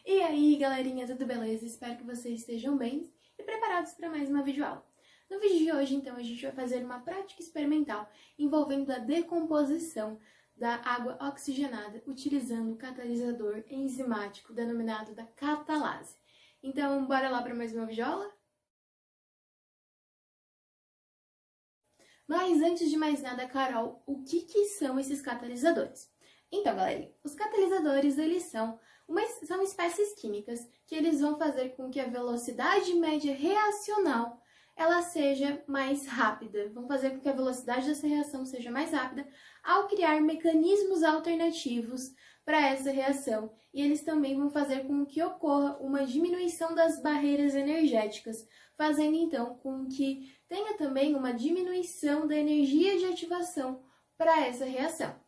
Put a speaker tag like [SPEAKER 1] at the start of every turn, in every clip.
[SPEAKER 1] E aí, galerinha, tudo beleza? Espero que vocês estejam bem e preparados para mais uma videoaula. No vídeo de hoje, então, a gente vai fazer uma prática experimental envolvendo a decomposição da água oxigenada utilizando o catalisador enzimático denominado da catalase. Então, bora lá para mais uma videoaula? Mas antes de mais nada, Carol, o que são esses catalisadores? Então, galera, os catalisadores, eles são espécies químicas que eles vão fazer com que a velocidade média reacional ela seja mais rápida. Vão fazer com que a velocidade dessa reação seja mais rápida ao criar mecanismos alternativos para essa reação. E eles também vão fazer com que ocorra uma diminuição das barreiras energéticas, fazendo então com que tenha também uma diminuição da energia de ativação para essa reação.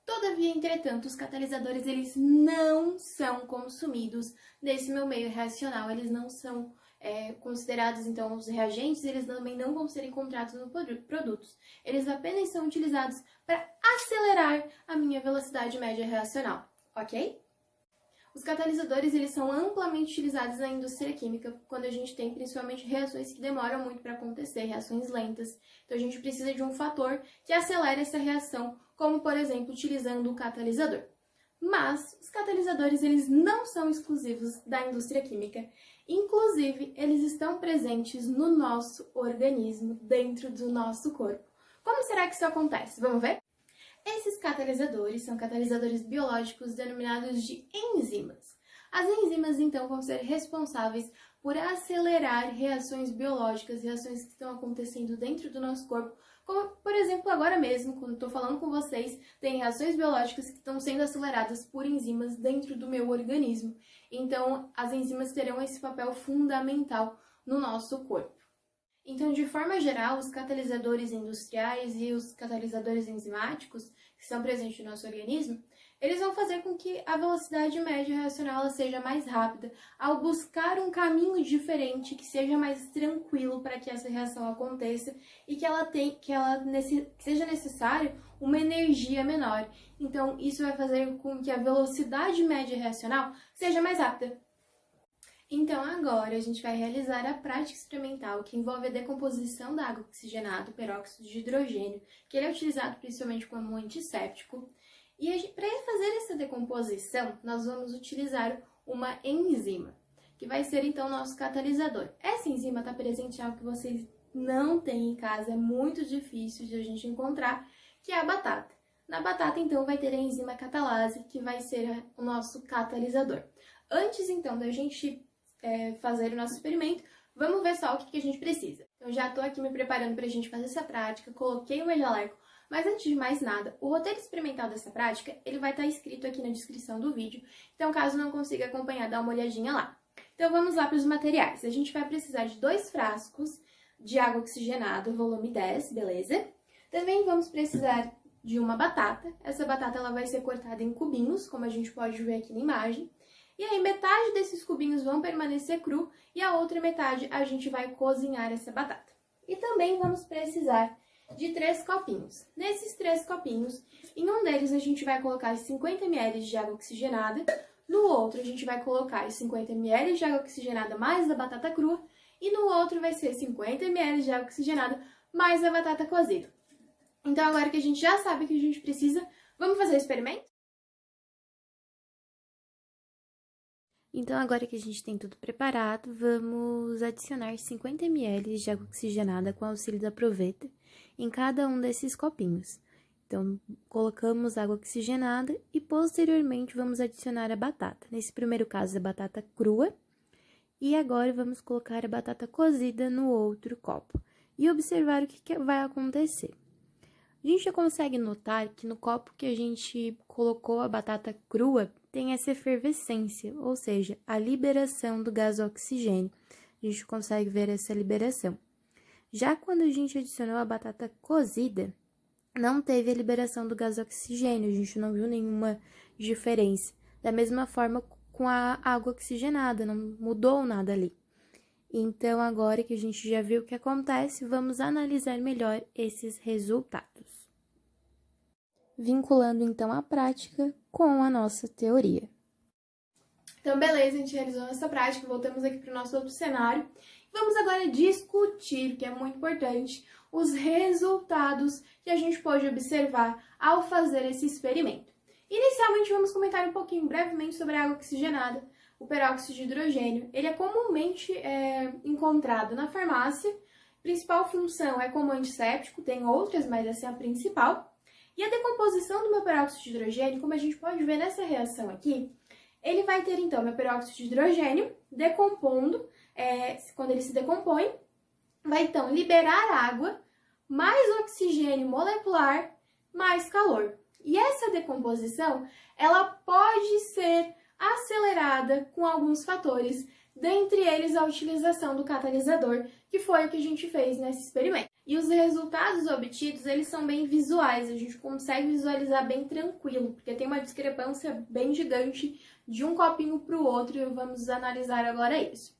[SPEAKER 1] Todavia, entretanto, os catalisadores eles não são consumidos nesse meu meio reacional, eles não são considerados, então, os reagentes, eles também não vão ser encontrados nos produtos. Eles apenas são utilizados para acelerar a minha velocidade média reacional, ok? Os catalisadores eles são amplamente utilizados na indústria química quando a gente tem principalmente reações que demoram muito para acontecer, reações lentas. Então a gente precisa de um fator que acelere essa reação, como por exemplo utilizando o catalisador. Mas os catalisadores eles não são exclusivos da indústria química. Inclusive, eles estão presentes no nosso organismo, dentro do nosso corpo. Como será que isso acontece? Vamos ver? Esses catalisadores são catalisadores biológicos denominados de enzimas. As enzimas, então, vão ser responsáveis por acelerar reações biológicas, reações que estão acontecendo dentro do nosso corpo, como, por exemplo, agora mesmo, quando estou falando com vocês, tem reações biológicas que estão sendo aceleradas por enzimas dentro do meu organismo. Então, as enzimas terão esse papel fundamental no nosso corpo. Então, de forma geral, os catalisadores industriais e os catalisadores enzimáticos, que são presentes no nosso organismo, eles vão fazer com que a velocidade média reacional ela seja mais rápida, ao buscar um caminho diferente, que seja mais tranquilo para que essa reação aconteça e que seja necessário uma energia menor. Então, isso vai fazer com que a velocidade média reacional seja mais rápida. Então, agora a gente vai realizar a prática experimental que envolve a decomposição da água oxigenada, o peróxido de hidrogênio, que ele é utilizado principalmente como antisséptico. E para fazer essa decomposição, nós vamos utilizar uma enzima, que vai ser então o nosso catalisador. Essa enzima está presente em algo que vocês não têm em casa, é muito difícil de a gente encontrar, que é a batata. Na batata, então, vai ter a enzima catalase, que vai ser o nosso catalisador. Antes, então, da gente fazer o nosso experimento, vamos ver só o que a gente precisa. Eu já estou aqui me preparando para a gente fazer essa prática, coloquei o meu jaleco, mas antes de mais nada, o roteiro experimental dessa prática, ele vai estar escrito aqui na descrição do vídeo, então caso não consiga acompanhar, dá uma olhadinha lá. Então vamos lá para os materiais. A gente vai precisar de 2 frascos de água oxigenada, volume 10, beleza? Também vamos precisar de uma batata. Essa batata ela vai ser cortada em cubinhos, como a gente pode ver aqui na imagem. E aí, metade desses cubinhos vão permanecer cru e a outra metade a gente vai cozinhar essa batata. E também vamos precisar de 3 copinhos. Nesses 3 copinhos, em um deles a gente vai colocar 50 ml de água oxigenada, no outro a gente vai colocar 50 ml de água oxigenada mais a batata crua e no outro vai ser 50 ml de água oxigenada mais a batata cozida. Então, agora que a gente já sabe o que a gente precisa, vamos fazer o experimento? Então, agora que a gente tem tudo preparado, vamos adicionar 50 ml de água oxigenada com auxílio da proveta em cada um desses copinhos. Então, colocamos água oxigenada e, posteriormente, vamos adicionar a batata. Nesse primeiro caso, a batata crua. E agora, vamos colocar a batata cozida no outro copo e observar o que vai acontecer. A gente já consegue notar que no copo que a gente colocou a batata crua, tem essa efervescência, ou seja, a liberação do gás oxigênio. A gente consegue ver essa liberação. Já quando a gente adicionou a batata cozida, não teve a liberação do gás oxigênio, a gente não viu nenhuma diferença. Da mesma forma com a água oxigenada, não mudou nada ali. Então, agora que a gente já viu o que acontece, vamos analisar melhor esses resultados. Vinculando, então, a prática com a nossa teoria. Então, beleza, a gente realizou essa prática, voltamos aqui para o nosso outro cenário. Vamos agora discutir, que é muito importante, os resultados que a gente pode observar ao fazer esse experimento. Inicialmente, vamos comentar um pouquinho brevemente sobre a água oxigenada, o peróxido de hidrogênio. Ele é comumente encontrado na farmácia. Principal função é como antisséptico, tem outras, mas essa é a principal. E a decomposição do meu peróxido de hidrogênio, como a gente pode ver nessa reação aqui, ele vai ter, então, meu peróxido de hidrogênio decompondo, quando ele se decompõe, vai, então, liberar água, mais oxigênio molecular, mais calor. E essa decomposição, ela pode ser acelerada com alguns fatores, dentre eles a utilização do catalisador, que foi o que a gente fez nesse experimento. E os resultados obtidos, eles são bem visuais, a gente consegue visualizar bem tranquilo, porque tem uma discrepância bem gigante de um copinho para o outro e vamos analisar agora isso.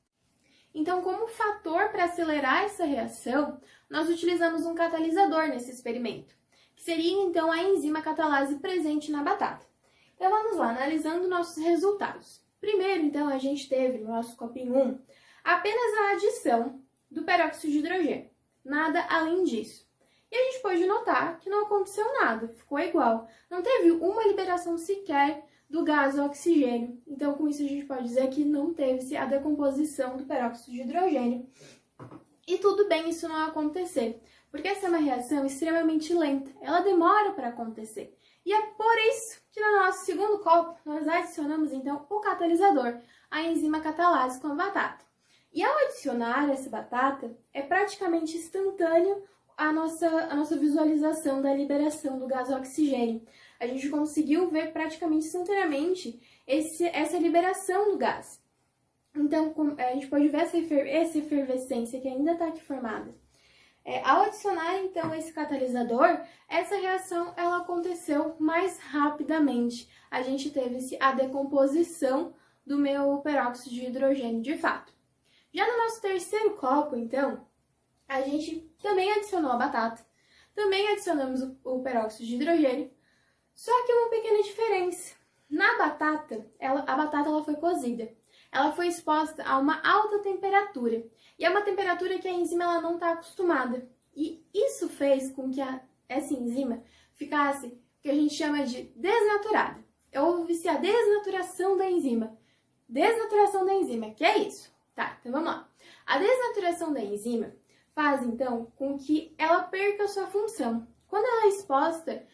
[SPEAKER 1] Então, como fator para acelerar essa reação, nós utilizamos um catalisador nesse experimento, que seria então a enzima catalase presente na batata. Então, vamos lá, analisando nossos resultados. Primeiro, então, a gente teve no nosso copinho 1 apenas a adição do peróxido de hidrogênio. Nada além disso. E a gente pode notar que não aconteceu nada, ficou igual. Não teve uma liberação sequer do gás oxigênio. Então, com isso, a gente pode dizer que não teve a decomposição do peróxido de hidrogênio. E tudo bem isso não acontecer, porque essa é uma reação extremamente lenta. Ela demora para acontecer. E é por isso que no nosso segundo copo, nós adicionamos, então, o catalisador, a enzima catalase com a batata. E ao adicionar essa batata, é praticamente instantâneo a nossa visualização da liberação do gás oxigênio. A gente conseguiu ver praticamente instantaneamente essa liberação do gás. Então, a gente pode ver essa efervescência que ainda está aqui formada. Ao adicionar, então, esse catalisador, essa reação ela aconteceu mais rapidamente. A gente teve a decomposição do meu peróxido de hidrogênio de fato. Já no nosso terceiro copo, então, a gente também adicionou a batata, também adicionamos o peróxido de hidrogênio, só que uma pequena diferença. Na batata, a batata ela foi cozida, ela foi exposta a uma alta temperatura, e é uma temperatura que a enzima ela não está acostumada. E isso fez com que essa enzima ficasse o que a gente chama de desnaturada. Houve-se a desnaturação da enzima. Desnaturação da enzima, que é isso? Tá, então vamos lá. A desnaturação da enzima faz, então, com que ela perca a sua função. Quando ela é exposta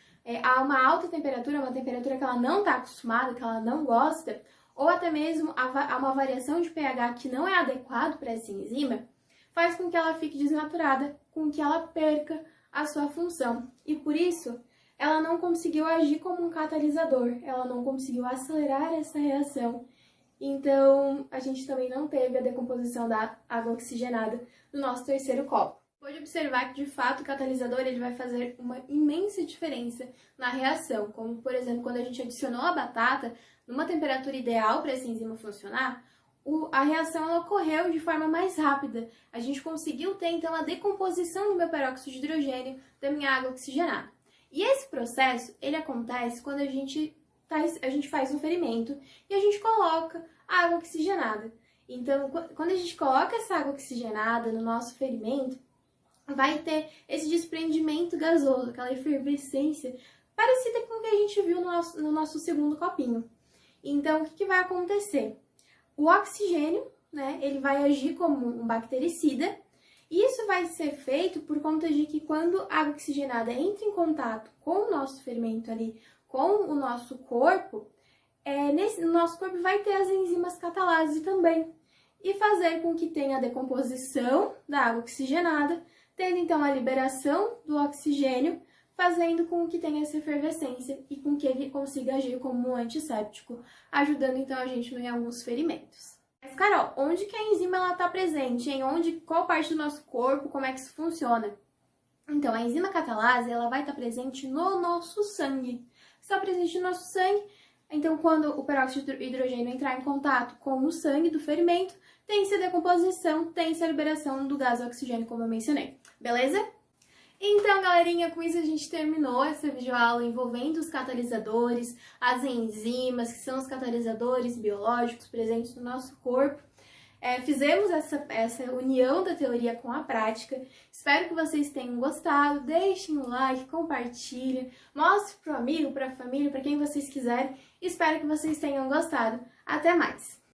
[SPEAKER 1] a uma alta temperatura, uma temperatura que ela não está acostumada, que ela não gosta, ou até mesmo a uma variação de pH que não é adequado para essa enzima, faz com que ela fique desnaturada, com que ela perca a sua função. E por isso, ela não conseguiu agir como um catalisador, ela não conseguiu acelerar essa reação. Então, a gente também não teve a decomposição da água oxigenada no nosso terceiro copo. Pode observar que, de fato, o catalisador ele vai fazer uma imensa diferença na reação, como, por exemplo, quando a gente adicionou a batata numa temperatura ideal para essa enzima funcionar, a reação ela ocorreu de forma mais rápida. A gente conseguiu ter, então, a decomposição do meu peróxido de hidrogênio da minha água oxigenada. E esse processo, ele acontece quando a gente faz um ferimento e a gente coloca a água oxigenada. Então, quando a gente coloca essa água oxigenada no nosso ferimento, vai ter esse desprendimento gasoso, aquela efervescência parecida com o que a gente viu no nosso segundo copinho. Então, o que vai acontecer? O oxigênio, né, ele vai agir como um bactericida, e isso vai ser feito por conta de que quando a água oxigenada entra em contato com o nosso fermento ali, com o nosso corpo, no nosso corpo vai ter as enzimas catalase também, e fazer com que tenha a decomposição da água oxigenada, tendo então a liberação do oxigênio, fazendo com que tenha essa efervescência e com que ele consiga agir como um antisséptico, ajudando então a gente em alguns ferimentos. Mas, Carol, onde que a enzima está presente? Qual parte do nosso corpo? Como é que isso funciona? Então, a enzima catalase ela vai estar presente no nosso sangue. Está presente no nosso sangue, então quando o peróxido de hidrogênio entrar em contato com o sangue do ferimento, tem-se a decomposição, tem-se a liberação do gás oxigênio, como eu mencionei. Beleza? Então, galerinha, com isso a gente terminou essa videoaula envolvendo os catalisadores, as enzimas, que são os catalisadores biológicos presentes no nosso corpo. Fizemos essa união da teoria com a prática. Espero que vocês tenham gostado. Deixem um like, compartilhem, mostre para o amigo, para a família, para quem vocês quiserem. Espero que vocês tenham gostado. Até mais!